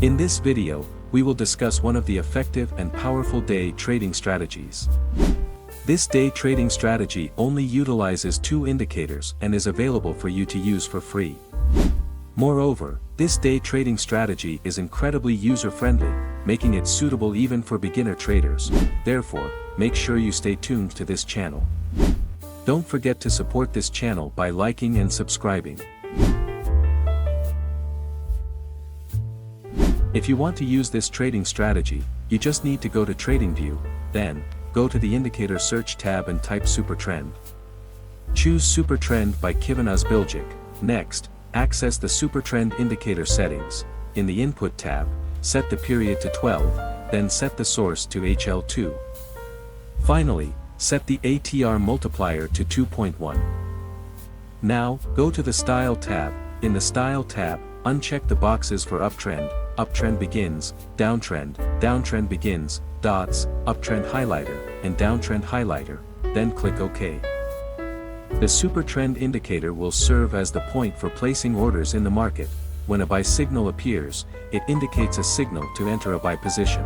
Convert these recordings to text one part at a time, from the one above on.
In this video, we will discuss one of the effective and powerful day trading strategies. This day trading strategy only utilizes two indicators and is available for you to use for free. Moreover, this day trading strategy is incredibly user-friendly, making it suitable even for beginner traders. Therefore, make sure you stay tuned to this channel. Don't forget to support this channel by liking and subscribing. If you want to use this trading strategy, you just need to go to TradingView, then, go to the Indicator Search tab and type Supertrend. Choose Supertrend by Kivan Ozbilgic. Next, access the Supertrend indicator settings. In the Input tab, set the period to 12, then set the source to HL2. Finally, set the ATR multiplier to 2.1. Now, go to the Style tab. In the Style tab, uncheck the boxes for Uptrend, Uptrend Begins, Downtrend, Downtrend Begins, Dots, Uptrend Highlighter, and Downtrend Highlighter, then click OK. The Supertrend indicator will serve as the point for placing orders in the market. When a buy signal appears, it indicates a signal to enter a buy position.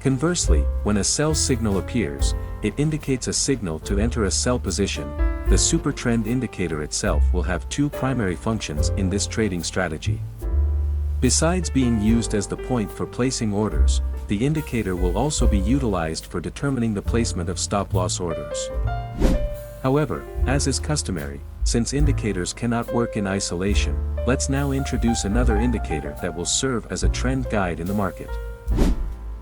Conversely, when a sell signal appears, it indicates a signal to enter a sell position. The Supertrend indicator itself will have two primary functions in this trading strategy. Besides being used as the point for placing orders, the indicator will also be utilized for determining the placement of stop-loss orders. However, as is customary, since indicators cannot work in isolation, let's now introduce another indicator that will serve as a trend guide in the market.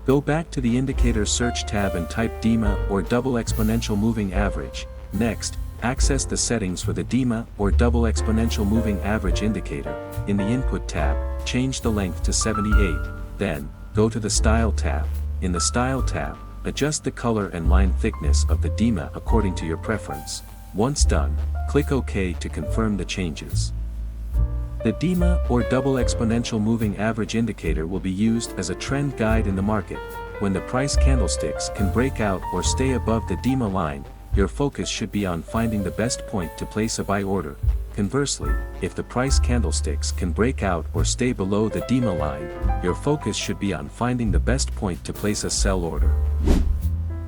Go back to the Indicator Search tab and type DEMA or Double Exponential Moving Average. Next, access the settings for the DEMA or Double Exponential Moving Average indicator. In the Input tab, change the length to 78, then, go to the Style tab. In the Style tab, adjust the color and line thickness of the DEMA according to your preference. Once done, click OK to confirm the changes. The DEMA or Double Exponential Moving Average indicator will be used as a trend guide in the market. When the price candlesticks can break out or stay above the DEMA line, your focus should be on finding the best point to place a buy order. Conversely, if the price candlesticks can break out or stay below the DEMA line, your focus should be on finding the best point to place a sell order.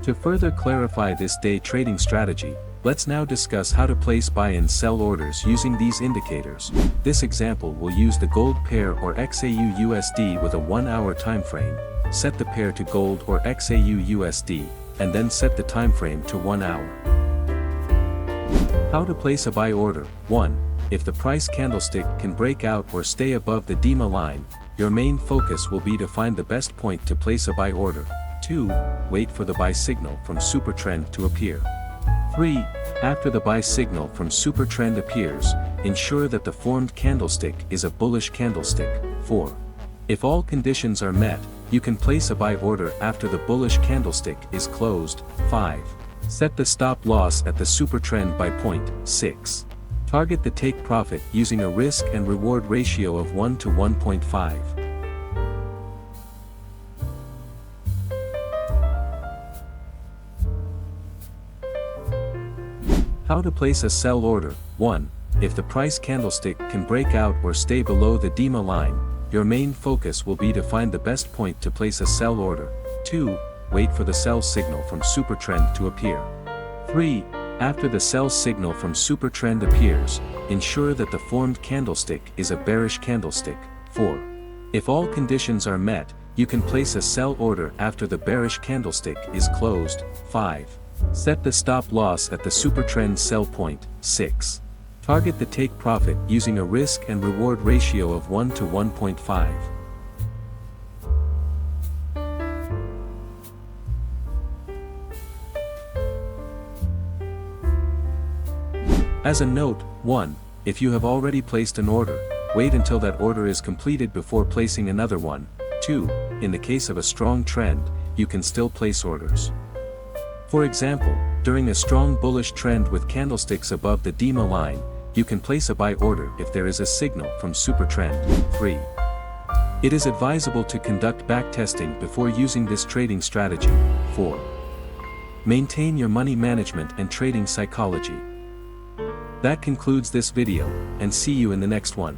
To further clarify this day trading strategy, let's now discuss how to place buy and sell orders using these indicators. This example will use the gold pair or XAU-USD with a 1-hour time frame. Set the pair to gold or XAU-USD, and then set the time frame to 1 hour. How to place a buy order. 1. If the price candlestick can break out or stay above the DEMA line, your main focus will be to find the best point to place a buy order. 2. Wait for the buy signal from Supertrend to appear. 3. After the buy signal from Supertrend appears, ensure that the formed candlestick is a bullish candlestick. 4. If all conditions are met, you can place a buy order after the bullish candlestick is closed. 5. Set the stop loss at the Supertrend buy point. 6. Target the take profit using a risk and reward ratio of 1 to 1.5. How to place a sell order. 1. If the price candlestick can break out or stay below the DEMA line, your main focus will be to find the best point to place a sell order. 2. Wait for the sell signal from Supertrend to appear. 3. After the sell signal from Supertrend appears, ensure that the formed candlestick is a bearish candlestick. 4. If all conditions are met, you can place a sell order after the bearish candlestick is closed. 5. Set the stop loss at the Supertrend sell point. 6. Target the take profit using a risk and reward ratio of 1 to 1.5. As a note, 1. If you have already placed an order, wait until that order is completed before placing another one. 2. In the case of a strong trend, you can still place orders. For example, during a strong bullish trend with candlesticks above the DEMA line, you can place a buy order if there is a signal from Supertrend. 3. It is advisable to conduct backtesting before using this trading strategy. 4. Maintain your money management and trading psychology. That concludes this video, and see you in the next one.